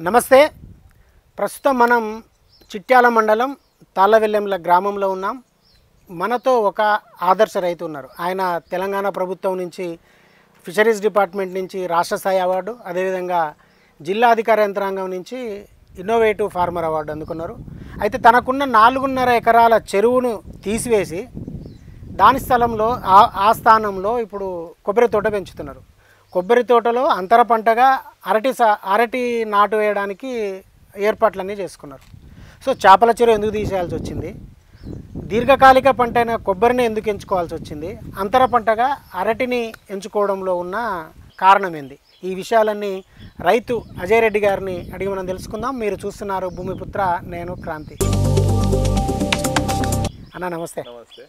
నమస్తే. ప్రస్తుతం మనం చిట్యాల మండలం తాళ్ళవెల్లెంల గ్రామంలో ఉన్నాం. మనతో ఒక ఆదర్శ రైతు ఉన్నారు. ఆయన తెలంగాణ ప్రభుత్వం నుంచి ఫిషరీస్ డిపార్ట్మెంట్ నుంచి రాష్ట్ర స్థాయి అవార్డు, అదేవిధంగా జిల్లా అధికార యంత్రాంగం నుంచి ఇన్నోవేటివ్ ఫార్మర్ అవార్డు అందుకున్నారు. అయితే తనకున్న 4.5 ఎకరాల చెరువును తీసివేసి దాని స్థలంలో ఆ స్థానంలో ఇప్పుడు కొబ్బరి తోట పెంచుతున్నారు. కొబ్బరి తోటలో అంతర పంటగా అరటి నాటు వేయడానికి ఏర్పాట్లన్నీ చేసుకున్నారు. సో చేపల చెరువు ఎందుకు తీసేయాల్సి వచ్చింది, దీర్ఘకాలిక పంట అయిన కొబ్బరిని ఎందుకు ఎంచుకోవాల్సి వచ్చింది, అంతర పంటగా అరటిని ఎంచుకోవడంలో ఉన్న కారణం ఏంది, ఈ విషయాలన్నీ రైతు అజయ్ రెడ్డి గారిని అడిగి మనం తెలుసుకుందాం. మీరు చూస్తున్నారు భూమిపుత్ర, నేను క్రాంతి. అన్న నమస్తే. నమస్తే.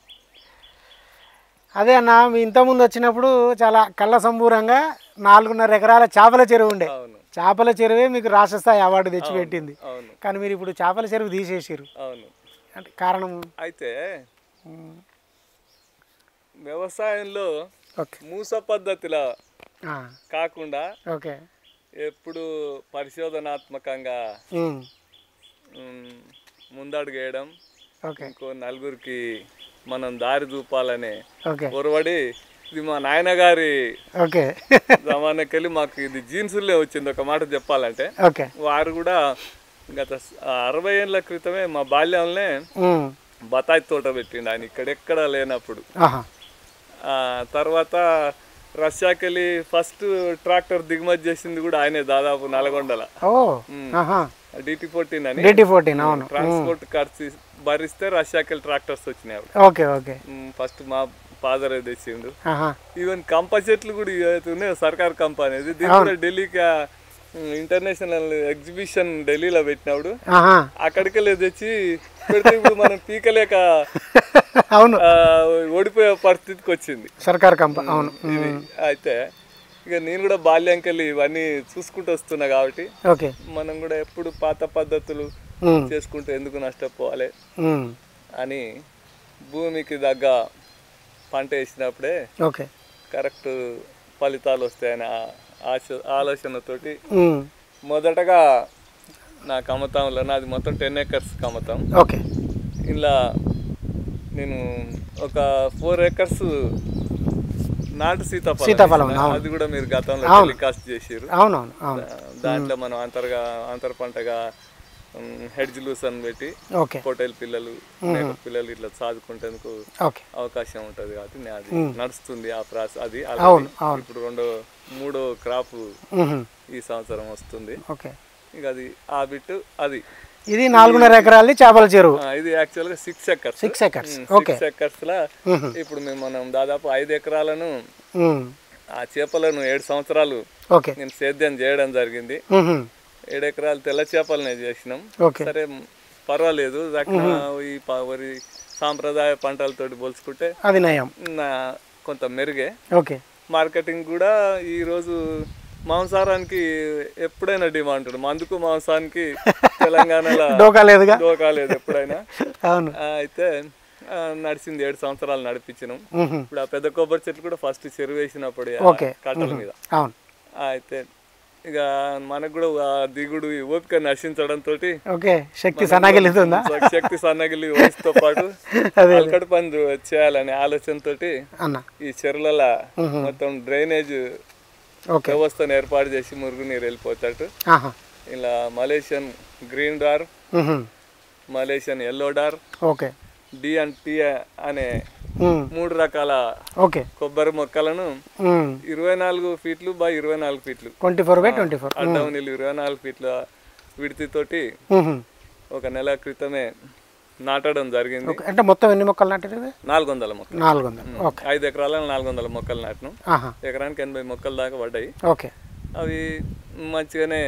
అదే అన్న, మీ ఇంతకుముందు వచ్చినప్పుడు చాలా కళ్ళ సంబూరంగా 4.5 ఎకరాల చేపల చెరువు ఉండే. చేపల చెరువే మీకు రాష్ట్ర స్థాయి అవార్డు తెచ్చిపెట్టింది. కానీ మీరు ఇప్పుడు చేపల చెరువు తీసేసారు. అంటే కారణం అయితే వ్యవసాయంలో మూస పద్ధతిలో కాకుండా ఎప్పుడు పరిశోధనాత్మకంగా ముందడుగు వేయడం, ఇంకో నలుగురికి మనం దారి చూపాలనే పొరబడి, ఇది మా నాయన గారి జమానాకెళ్ళి మాకు ఇది జీన్సులే వచ్చింది. ఒక మాట చెప్పాలంటే వారు కూడా గత 60 ఏళ్ళ క్రితమే మా బాల్యంలోనే బతాయి తోట పెట్టిండు ఆయన ఇక్కడెక్కడ లేనప్పుడు. తర్వాత రష్యాకెళ్ళి ఫస్ట్ ట్రాక్టర్ దిగుమతి చేసింది కూడా ఆయనే, దాదాపు నల్గొండల DT14 అని ట్రాన్స్పోర్ట్ ఖర్చు భరిస్తే రష్యాకెళ్ళి ట్రాక్టర్స్ వచ్చినాయి. ఫస్ట్ మా ఫాదర్ తెచ్చిండు. ఈవెన్ కంప చెట్లు కూడా ఉన్నాయి, సర్కార్ కంప అనేది. దీని కూడా ఢిల్లీకి ఇంటర్నేషనల్ ఎగ్జిబిషన్ ఢిల్లీలో పెట్టినప్పుడు అక్కడికి తెచ్చి పెడితే ఇప్పుడు మనం పీకలేక ఓడిపోయే పరిస్థితికి వచ్చింది సర్కార్ కంప. అయితే ఇక నేను కూడా బాల్యంకెళ్ళి ఇవన్నీ చూసుకుంటూ వస్తున్నా కాబట్టి మనం కూడా ఎప్పుడు పాత పద్ధతులు చేసుకుంటూ ఎందుకు నష్టపోవాలి అని భూమికి తగ్గ పంట వేసినప్పుడే కరెక్ట్ ఫలితాలు వస్తాయని ఆలోచనతోటి మొదటగా నా కమతంలో, నాది మొత్తం 10 acres కమతం. ఇలా నేను ఒక 4 acres నాటు సీతాఫలం, అది కూడా మీరు గతంలో టెలికాస్ట్ చేసారు. దాంట్లో మనం అంతర పంటగా హెడ్జ్ లూస్ అని పెట్టి పొటేల్ పిల్లలు, మేక పిల్లలు ఇట్లా చదువుకుంటేందుకు అవకాశం ఉంటది కాబట్టి అది నడుస్తుంది ఆ ప్రాసెస్. అది ఇప్పుడు మూడో క్రాప్ ఈ సంవత్సరం వస్తుంది. ఇక అది ఆ బిట్టు అది ఇది 4.5 ఎకరాలు చేపల చెరువు. ఇది యాక్చువల్ గా 6 acres లా ఇప్పుడు మనం దాదాపు 5 ఎకరాలను ఆ చేపలను 7 సంవత్సరాలు నేను సేద్యం చేయడం జరిగింది. 7 ఎకరాలు తెల్ల చేపలనే చేసినాం. సరే పర్వాలేదు, వరి సాంప్రదాయ పంటలతో పోల్చుకుంటే అది నయం, కొంత మెరుగే. మార్కెటింగ్ కూడా ఈ రోజు మాంసాహారానికి ఎప్పుడైనా డిమాండ్ ఉంటుంది. మందుకు మాంసానికి తెలంగాణలో డోకా లేదు ఎప్పుడైనా. అయితే నడిచింది, 7 సంవత్సరాలు నడిపించినాం. ఇప్పుడు ఆ పెద్ద కొబ్బరి చెట్లు కూడా ఫస్ట్ చెరువు వేసినప్పుడు కట్టల మీద. అయితే ఇక మనకు కూడా దిగుడు ఓపిక నశించడంతో శక్తి సన్నగిలి వయసుతో పాటు అలకటి పని చేయాలనే ఆలోచనతో ఈ చెరువుల మొత్తం డ్రైనేజ్ వ్యవస్థను ఏర్పాటు చేసి మురుగునీరు వెళ్ళిపోతాడు. ఇలా Malaysian green dwarf, Malaysian yellow dwarf, D&T అనే 3 రకాల కొబ్బరి మొక్కలను 24 ఫీట్లు బై 24 ఫీట్లు, 24x24 అడ్డం నీళ్ళు 24 ఫీట్ల విడితితోటి ఒక నెల క్రితమే నాటడం జరిగింది. అంటే మొత్తం ఎన్ని మొక్కలు నాటారు? 400 మొక్కలు. 5 ఎకరాలను 400 మొక్కలు నాటినాం. ఎకరానికి 80 మొక్కలు దాకా పడ్డాయి. అవి మంచిగానే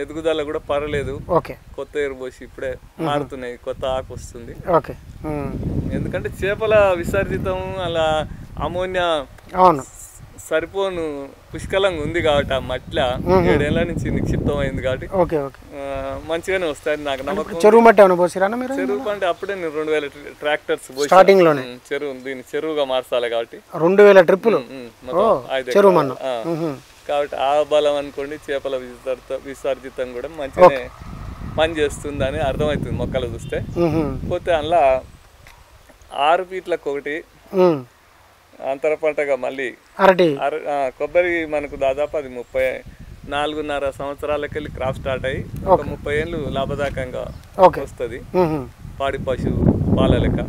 ఎదుగుదల కూడా పర్వాలేదు. కొత్త ఎరువు పోసి ఇప్పుడే మారుతున్నాయి, కొత్త ఆకు వస్తుంది. ఎందుకంటే చేపల విసర్జితం అలా అమోనియా సరిపోను పుష్కలంగా ఉంది కాబట్టి ఆ మట్ల 7 ఏళ్ల నుంచి నిక్షిప్తం అయింది కాబట్టి మంచిగానే వస్తాయి నాకు నమ్మకం. చెరువు మట్టి ఏమైనా పోసిరా మీరు? చెరువు అంటే అప్పుడే నేను 2000 ట్రాక్టర్స్ స్టార్టింగ్ లోనే చెరువు దీన్ని చెరువుగా మార్చాలి కాబట్టి 2000 ట్రిప్పులు చెరువు. కాబట్టి ఆ బలం అనుకోండి చేపల విసర్జితం కూడా మంచిగానే పని చేస్తుందని అర్థమవుతుంది మొక్కలు చూస్తే. పోతే అందులో 6 ఫీట్లకు ఒకటి అంతర పంటగా మళ్ళీ కొబ్బరి మనకు దాదాపు అది 34.5 సంవత్సరాలకి వెళ్ళి క్రాప్ స్టార్ట్ అయ్యి ఒక 30 ఏళ్ళు లాభదాయకంగా వస్తుంది పాడి పశువు పాల లెక్క.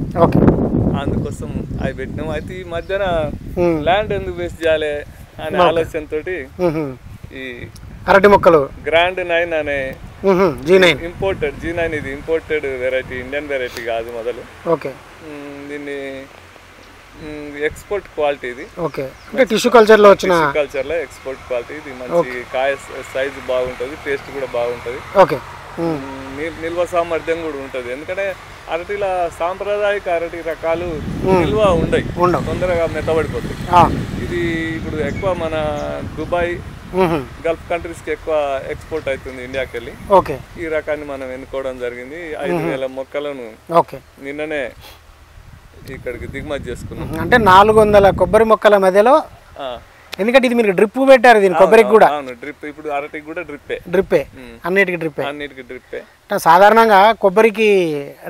అందుకోసం అవి పెట్టినాం. అయితే ఈ మధ్యన ల్యాండ్ ఎందుకు వేస్ట్ చేయాలి అనే ఆలోచనతో ఈ అరటి మొక్కలు గ్రాండ్ 9 అనే ఇంపోర్టెడ్ G9 ఇది ఇంపోర్టెడ్ వెరైటీ, ఇండియన్ వెరైటీ కాదు మొదలు. దీన్ని ఎక్స్పోర్ట్ క్వాలిటీ ఇది. అంటే టిష్యూ కల్చర్లో వచ్చిన కల్చర్లో ఎక్స్పోర్ట్ క్వాలిటీ ఇది. మంచి కాయ సైజు బాగుంటుంది, టేస్ట్ కూడా బాగుంటుంది, నిల్వ సామర్థ్యం కూడా ఉంటుంది. ఎందుకంటే అరటిల సాంప్రదాయక అరటి రకాలు నిల్వ ఉండయి, తొందరగా మెత్తబడిపోతాయి. ఇది ఇప్పుడు ఎక్కువ మన దుబాయ్ గల్ఫ్ కంట్రీస్ కి ఎక్కువ ఎక్స్పోర్ట్ అవుతుంది ఇండియాకి వెళ్ళి. ఈ రకాన్ని మనం ఎన్నుకోవడం జరిగింది. 5,000 మొక్కలను నిన్ననే ఇక్కడికి దిగుమతి చేసుకున్నాం. అంటే 400 కొబ్బరి మొక్కల మధ్యలో, ఎందుకంటే ఇది మీరు డ్రిప్ పెట్టారు దీని కొబ్బరికి కూడా. డ్రిప్ ఇప్పుడు అరటికి కూడా డ్రిప్పే అన్నిటికి డ్రిప్పే. సాధారణంగా కొబ్బరికి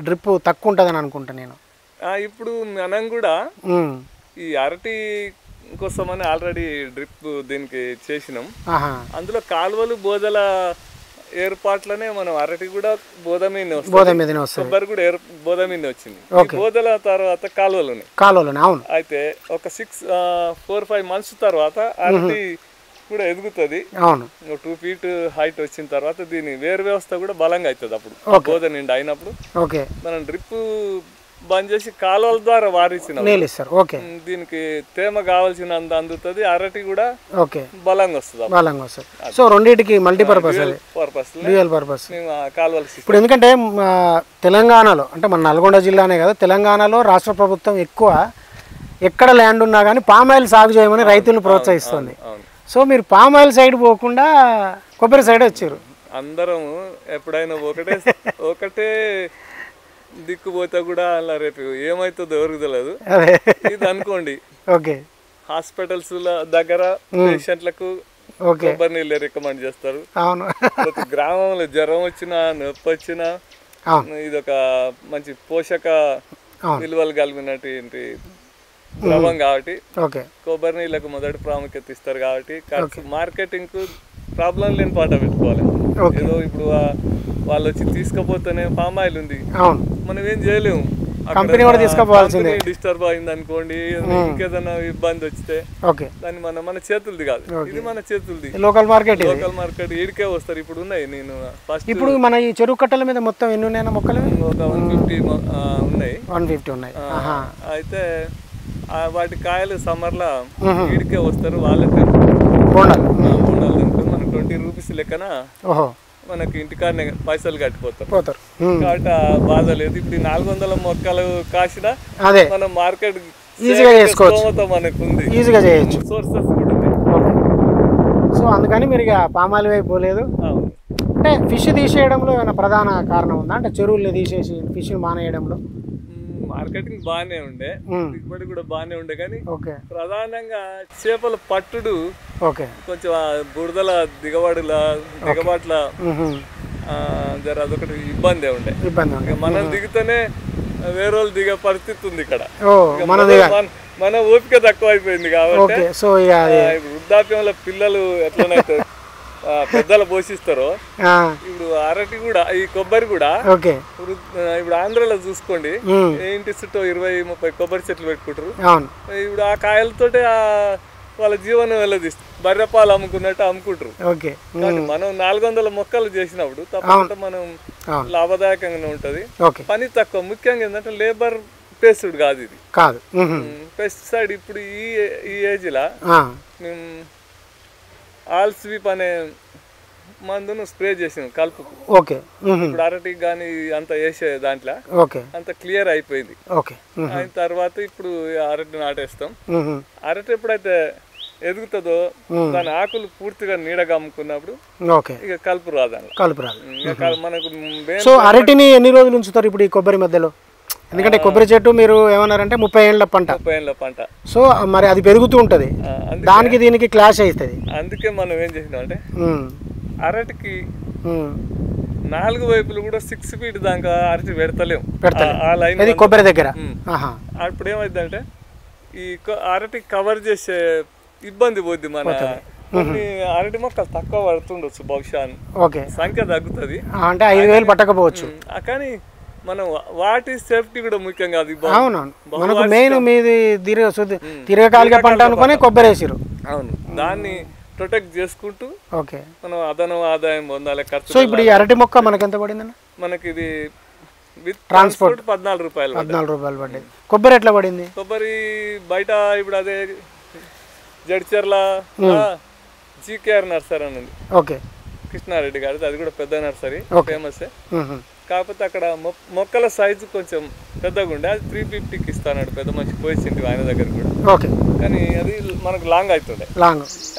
డ్రిప్ తక్కువ ఉంటుందని అనుకుంటా నేను. ఇప్పుడు మనం కూడా ఈ అరటి కోసమని ఆల్రెడీ డ్రిప్ దీనికి చేసినాం. అందులో కాలువలు బోదల ఏర్పాట్లనే మనం అరటి కూడా బోధ మీద కొబ్బరి కూడా బోధ మీద వచ్చింది. బోధల తర్వాత కాలువలు అవును. అయితే ఒక 4-5 months తర్వాత అరటి కూడా ఎదుగుతుంది. 2 feet హైట్ వచ్చిన తర్వాత దీని వేరు వ్యవస్థ కూడా బలంగా అవుతుంది. అప్పుడు బోధ నిండా అయినప్పుడు మనం డ్రిప్ బంద్ చేసి కాలువల ద్వారా వారించిన దీనికి తేమ కావాల్సినంత అందుతుంది, అరటి కూడా బలంగా వస్తుంది. సో రెండింటికి మల్టీపర్పస్ కాలువలు. ఇప్పుడు ఎందుకంటే తెలంగాణలో, అంటే మన నల్గొండ జిల్లానే కదా, తెలంగాణలో రాష్ట్ర ప్రభుత్వం ఎక్కువ ఎక్కడ ల్యాండ్ ఉన్నా కానీ పామాయిల్ సాగు చేయమని రైతులను ప్రోత్సహిస్తుంది. సో మీరు పామాయిల్ సైడ్ పోకుండా కొబ్బరి సైడ్ వచ్చారు. అందరం ఎప్పుడైనా ఒకటే దిక్కుపోతే కూడా అలా రేపు ఏమైతుందో ఎవరికి తెలియదు. ఇది అనుకోండి, హాస్పిటల్స్ దగ్గర పేషెంట్లకు కొబ్బరి నీళ్ళే రికమెండ్ చేస్తారు. ప్రతి గ్రామంలో జ్వరం వచ్చినా నొప్పి వచ్చినా ఇది ఒక మంచి పోషక విలువలు కలిగినటువంటి ద్రవం కాబట్టి కొబ్బరి నీళ్ళకు మొదటి ప్రాముఖ్యత ఇస్తారు. కాబట్టి మార్కెటింగ్ కు ప్రాబ్లం లేని పాట పెట్టుకోవాలి. ఏదో ఇప్పుడు వాళ్ళు వచ్చి తీసుకపోతేనే పామ్ ఆయిల్ ఉంది, మనం ఏం చేయలేము. కంపెనీ కూడా తీసుకుపోవాల్సిందే. డిస్టర్బ్ అయింది అనుకోండి, ఇంకేదైనా ఇబ్బంది వచ్చితే దాన్ని మన చేతులది కాదు, ఇది మన చేతులది. లోకల్ మార్కెట్ ఈడికే వస్తారు. ఇప్పుడు ఉన్నాయి, నేను ఫస్ట్ ఇప్పుడు మన ఈ చెరువు కట్టల మీద మొత్తం ఎన్ని ఉన్నాయి మొక్కలు? ఒక 150 ఉన్నాయి. 150 ఉన్నాయి. అయితే వాటి కాయలు సమ్మర్లో ఈడికే వస్తారు. వాళ్ళకి బోండాలు మనకు 20 రూపీస్ లెక్కన మనకి ఇంటికాడనే పైసలు కట్టిపోతారు కాబట్టి బాధ లేదు. ఇప్పుడు 400 మొక్కలు కాసిన మనం మార్కెట్ ఈజీగా చేసుకోవచ్చు, మనకు ఉంది, ఈజీగా చేయొచ్చు, సోర్సెస్ కూడా. సో అందుకని మీరు ఇక పామాయిల్ వైపు పోలేదు. అంటే ఫిష్ తీసేయడంలో ఏమైనా ప్రధాన కారణం ఉందా? అంటే చెరువుల్ని తీసేసి ఫిష్ మానేయడంలో మార్కెటింగ్ బాగానే ఉండే, దిగుబడి కూడా బాగానే ఉండే, కానీ ప్రధానంగా చేపల పట్టుడు కొంచెం బురదల దిగబాట్ల జర అదొకటి ఇబ్బంది ఉండే. మనం దిగితేనే వేరే వాళ్ళు దిగే పరిస్థితి ఉంది ఇక్కడ. మన ఓపిక తక్కువ అయిపోయింది కాబట్టి వృద్ధాప్యంలో పిల్లలు ఎట్లనైతే పెద్దలు పోషిస్తారో ఇప్పుడు అరటి కూడా, ఈ కొబ్బరి కూడా ఇప్పుడు ఆంధ్రలో చూసుకోండి, ఇంటి చుట్టూ 20-30 కొబ్బరి చెట్లు పెట్టుకుంటారు. ఇప్పుడు ఆ కాయలతోటే వాళ్ళ జీవనం వెళ్ళదీస్తారు, బర్రెపాలు అమ్ముకున్నట్టు అమ్ముకుంటారు. మనం 400 మొక్కలు చేసినప్పుడు తప్పకుండా మనం లాభదాయకంగానే ఉంటది. పని తక్కువ, ముఖ్యంగా ఏంటంటే లేబర్ పేస్డ్ కాదు, ఇది పెస్టిసైడ్. ఇప్పుడు ఈ ఏజ్ లా మేము ఆల్ స్వీప్ అనే మందును స్ప్రే చేసాం కలుపుకు. ఇప్పుడు అరటికి కానీ అంత వేసే దాంట్లో అంత క్లియర్ అయిపోయింది. అయిన తర్వాత ఇప్పుడు అరటి నాటేస్తాం. అరటి ఎప్పుడైతే ఎదుగుతుందో దాని ఆకులు పూర్తిగా నీడగా అమ్ముకున్నప్పుడు ఇక కలుపు రాదు. మనకు సో అరటిని ఎన్ని రోజులు ఉంచుతారు ఇప్పుడు ఈ కొబ్బరి మధ్యలో? ఎందుకంటే కొబ్బరి చెట్టు మీరు ఏమన్నారంటే 30 ఏళ్ళ పంట. 30 ఏళ్ళ పంట. సో మరి అది పెరుగుతూ ఉంటుంది, దానికి దీనికి క్లాష్ అవుతుంది. అందుకే మనం ఏం చేసినాం అంటే అరటికి 4 వైపులు కూడా 6 ఫీట్ దాకా అరటి పెడతలేము ఆ లైన్ కొబ్బరి దగ్గర. అప్పుడు ఏమైందంటే ఈ అరటి కవర్ చేసే ఇబ్బంది పోద్ది. మన కొన్ని అరటి మొక్కలు తక్కువ పడుతుండొచ్చు బహుశా, సంఖ్య తగ్గుతుంది అంటే 5000 పట్టకపోవచ్చు, కానీ మనం వాటి సేఫ్టీ కూడా ముఖ్యం కాదు. మనకు మెయిన్ మీది దీర్ఘకాలిక పంట అనుకుని కొబ్బరి వేసిరు. అవును, దాన్ని ప్రొటెక్ట్ చేసుకుంటూ మనం అదనం ఆదాయం పొందాలి. ఖర్చు. సో ఇప్పుడు ఈ అరటి మొక్క మనకి ఎంత పడింది? మనకి ఇది విత్ ట్రాన్స్పోర్ట్ 14 రూపాయలు. 14 రూపాయలు పడింది. కొబ్బరి ఎట్లా పడింది? కొబ్బరి బయట ఇప్పుడు అదే జడ్చర్ల జీకేఆర్ నర్సరీ అని ఉంది, కృష్ణారెడ్డి గారిది, అది కూడా పెద్ద నర్సరీ, ఫేమస్. కాకపోతే అక్కడ మొక్కల సైజు కొంచెం పెద్దగా ఉండే, అది 350కి ఇస్తాడు పెద్ద మంచి పోయింది ఆయన దగ్గర కూడా, కానీ అది మనకు లాంగ్ అవుతుండే.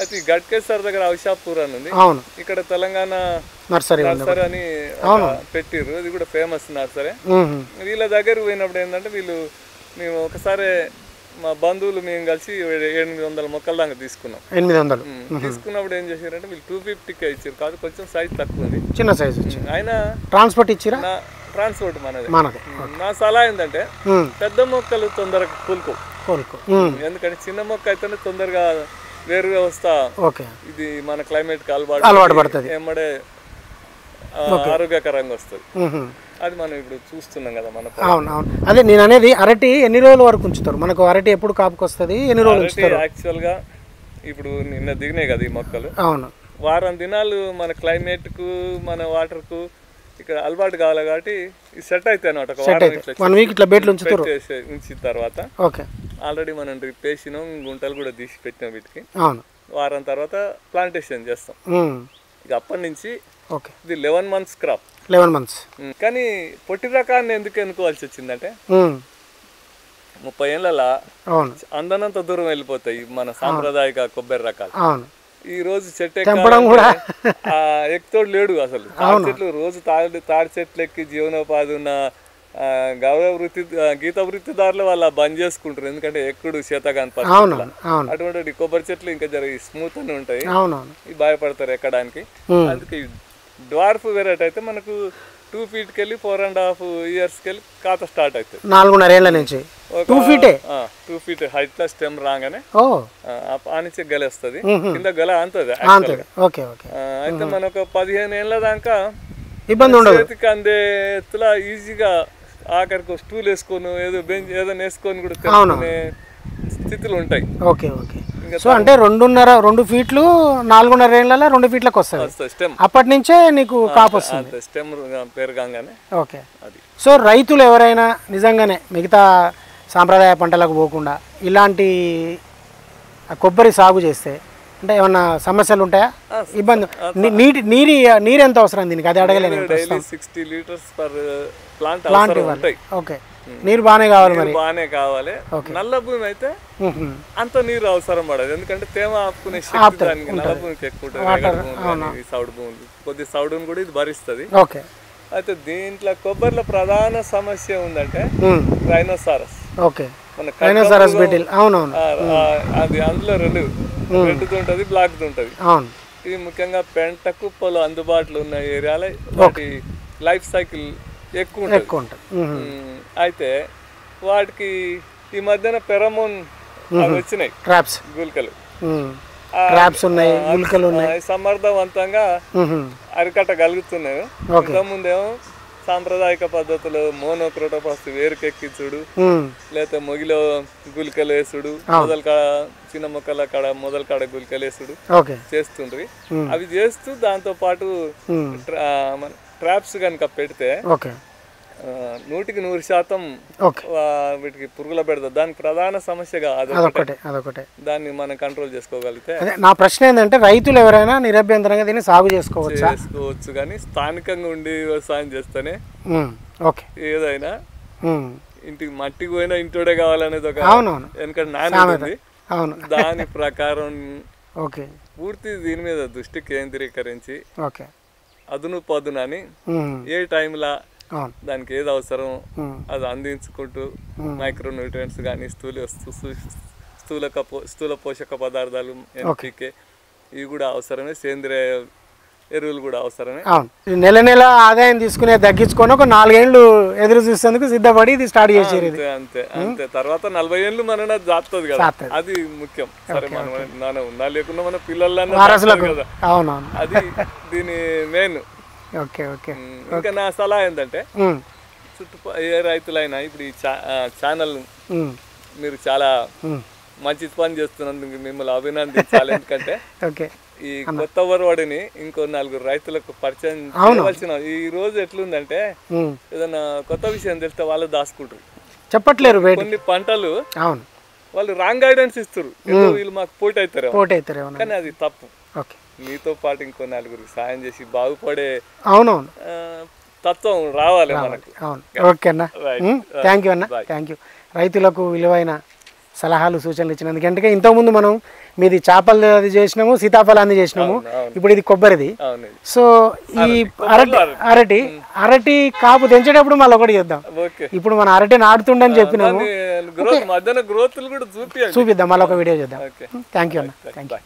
అయితే గడ్కేశ్వర్ దగ్గర ఔషాపూర్ అని ఉంది, ఇక్కడ తెలంగాణ నర్సరీ అని పెట్టిర్రు, అది కూడా ఫేమస్ నర్సరీ. వీళ్ళ దగ్గర పోయినప్పుడు ఏంటంటే మేము ఒకసారి మా బంధువులు మేము కలిసి 800 మొక్కల దాకా తీసుకున్నాం. 800 తీసుకున్నప్పుడు ఏం చేశారంటే వీళ్ళు 250కే ఇచ్చారు, కాదు కొంచెం సైజ్ తక్కువ ఉంది, చిన్న సైజ్. ఆయన ట్రాన్స్పోర్ట్ ఇచ్చిరా? ట్రాన్స్పోర్ట్ మనది. నా సలహా ఏంటంటే పెద్ద మొక్కలు తొందరగా కోలుకో, ఎందుకంటే చిన్న మొక్క అయితేనే తొందరగా వేరు వ్యవస్థ ఇది మన క్లైమేట్ కి అలవాటు పడుతుంది, ఎమ్మడే ఆరోగ్యకరంగా వస్తుంది. అది మనం ఇప్పుడు చూస్తున్నాం కదా మన. అవునవును, అదే నేను అనేది. అరటి ఎన్ని రోజుల వరకు ఉంచుతారు? మనకు అరటి ఎప్పుడు కాపుకి వస్తుంది, ఎన్ని రోజులు ఉంచుతారు? యాక్చువల్ గా ఇప్పుడు నిన్న దిగినాయి కదా ఈ మొక్కలు, అవును, వారం దినాలు మన క్లైమేట్ కు మన వాటర్ కు ఇక్కడ అలవాటు కావాలి కాబట్టి సెట్ అయితే అనమాట. 1 వీక్ ఇట్లా బెడ్లు ఉంచుతారు. ఉంచిన తర్వాత ఆల్రెడీ మనం డ్రిప్ వేసినాం, గుంటలు కూడా తీసి పెట్టినాం వీటికి. వారం తర్వాత ప్లాంటేషన్ చేస్తాం. ఇక అప్పటి నుంచి ఇది 11 months క్రాప్. 11 months. కానీ పొట్టి రకాన్ని ఎందుకు ఎన్నుకోవాల్సి వచ్చిందంటే 30 ఏళ్ళలా అందనంత దూరం వెళ్ళిపోతాయి మన సాంప్రదాయక కొబ్బరి రకాలు. ఈ రోజు చెట్టు ఎక్కుతోడు లేడు అసలు. తాడి చెట్లు రోజు తాడి చెట్లు ఎక్కి జీవనోపాధి ఉన్న గీత వృత్తిదారులు వాళ్ళు బంద్ చేసుకుంటారు, ఎందుకంటే ఎక్కుడు శీతకాని పరిస్థితులు. అటువంటి కొబ్బరి చెట్లు ఇంకా జరిగి స్మూత్ అని ఉంటాయి, భయపడతారు ఎక్కడానికి. అందుకే డ్వార్ఫ్ వెరైటీ అయితే మనకు 2 feetకి వెళ్ళి 4.5 yearsకి వెళ్ళి ఖాత స్టార్ట్ అవుతుంది. 4.5 ఏళ్ల నుంచి 2 feet హైట్ లో స్టెమ్ రాగానే ఆ నుంచి గెలేస్తుంది, కింద గెల అంతది. అయితే మనకు 15 ఏళ్ళ దాకా ఇబ్బంది ఉండదు, చేతికి అందే ఎత్తులా ఈజీగా ఆఖరికి స్టూల్ వేసుకొని ఏదో బెంచ్ ఏదైనా వేసుకొని కూడా తెలుసుకునే స్థితిలో ఉంటాయి. సో అంటే 2 feet 4.5 ఏళ్ళలో 2 feetలకు వస్తుంది, అప్పటి నుంచే నీకు కాపు వస్తుంది, స్టెమ్ పెరగంగానే. సో రైతులు ఎవరైనా నిజంగానే మిగతా సాంప్రదాయ పంటలకు పోకుండా ఇలాంటి కొబ్బరి సాగు చేస్తే అంటే ఏమన్నా సమస్యలు ఉంటాయా? ఇబ్బంది? నీరు ఎంత అవసరం దీనికి? అది అడగలేను. 60 liters per plant ఉంటాయి. నీరు బాగానే కావాలి, మరి బాగానే కావాలి. నల్ల భూమి అయితే అంత నీరు అవసరం పడదు, ఎందుకంటే తేమ ఆపుకునే శక్తి దానికి నల్ల భూమికి ఎక్కువ ఉంటుంది. సౌడు భూమి కొద్ది సౌడును కూడా ఇది భరిస్తుంది. అయితే దీంట్లో కొబ్బరిలో ప్రధాన సమస్య ఉందంటే రైనోసారస్. అది అందులో రెడ్డుతో ఉంటది, బ్లాక్ తో ఉంటది. ఇది ముఖ్యంగా పెంట కుప్పలు అందుబాటులో ఉన్న ఏరియాలో వాటి లైఫ్ సైకిల్ ఎక్కువ ఉంటుంది. అయితే వాటికి ఈ మధ్యన ఫెరమోన్ వచ్చినాయి, గుళికలు సమర్థవంతంగా అరికట్టగలుగుతున్నాయి. ఇంతకుముందేమో సాంప్రదాయక పద్ధతిలో మోనోక్రోటోఫాస్ వేరుకెక్కించుడు, లేకపోతే మొగిలో గుళికలు వేసుడు, చిన్న మొక్కల కాడ మొదల కాడ గుళికలు వేసుడు చేస్తుండ్రి. అవి చేస్తూ దాంతో పాటు ట్రాప్స్ కనుక పెడితే 100% వీటికి పురుగుల పెడతా. దానికి ప్రధాన సమస్యగా అదొకటే. దాన్ని మనం కంట్రోల్ చేసుకోగలిగితే. నా ప్రశ్న ఏంటంటే రైతులు ఎవరైనా నిరభ్యంతరంగా దీన్ని సాగు చేసుకోవచ్చు, కానీ స్థానికంగా ఉండి వ్యవసాయం చేస్తేనే ఏదైనా ఇంటికి మట్టికి పోయినా ఇంటోడే కావాలనేది ఒక ఎందుకంటే నాణ్యత. దాని ప్రకారం పూర్తి దీని మీద దృష్టి కేంద్రీకరించి అదును పదునని ఏ టైంలా అవును. దానికి ఏది అవసరం అది అందించుకుంటూ మైక్రో న్యూట్రియంట్స్ కానీ స్థూల పోషక పదార్థాలు ఎన్పికే ఇవి కూడా అవసరమే, సేంద్రియ ఎరువులు కూడా అవసరమే. అవును, నెల నెల ఆదాయం తీసుకునే తగ్గించుకొని ఒక 4 ఏళ్ళు ఎదురు చూసేందుకు సిద్ధపడి ఇది స్టార్ట్ చేసేది. అంతే అంతే అంతే. తర్వాత 40 ఏళ్ళు మన దాటుతుంది కదా, అది ముఖ్యం. సరే మనం ఉన్నా లేకున్నా మన పిల్లలన్నా కదా, అవునవును, అది దీని మెయిన్. Okay okay. ఇంకా నా సలహా ఏంటంటే ఏ రైతులైనా ఇప్పుడు ఈ ఛానల్ మీరు చాలా మంచి పని చేస్తున్నందుకు మిమ్మల్ని అభినందించాలి. ఎందుకంటే ఈ కొత్త వరవడిని ఇంకో 4 రైతులకు పరిచయం చేయవలసిన. ఈ రోజు ఎట్లుందంటే ఏదైనా కొత్త విషయం తెలిస్తే వాళ్ళు దాచుకుంటారు, చెప్పట్లేరు. కొన్ని పంటలు వాళ్ళు రాంగ్ గైడెన్స్ ఇస్తారు, వీళ్ళు మాకు పోటీ అవుతారు, కానీ అది తప్పు. మీతో పాటు ఇంకో 4గురికి సాయం చేసి బాగుపడే తత్వం రావాలి మనకు. ఓకే అన్న, థ్యాంక్ యూ అన్న, థ్యాంక్ యూ. రైతులకు విలువైన సలహాలు సూచనలు ఇచ్చినందుకు. ఎందుకంటే ఇంతకుముందు మనం మీది చేపలు అది చేసినాము, సీతాఫలాన్ని చేసినాము, ఇప్పుడు ఇది కొబ్బరిది. సో ఈ అరటి కాపు తెంచేటప్పుడు మళ్ళీ ఒకటి చేద్దాం. ఇప్పుడు మన అరటి నాటుతుండని చెప్పినాము, చూపిద్దాం, మళ్ళీ ఒక వీడియో చేద్దాం. థ్యాంక్ యూ అన్న, థ్యాంక్ యూ.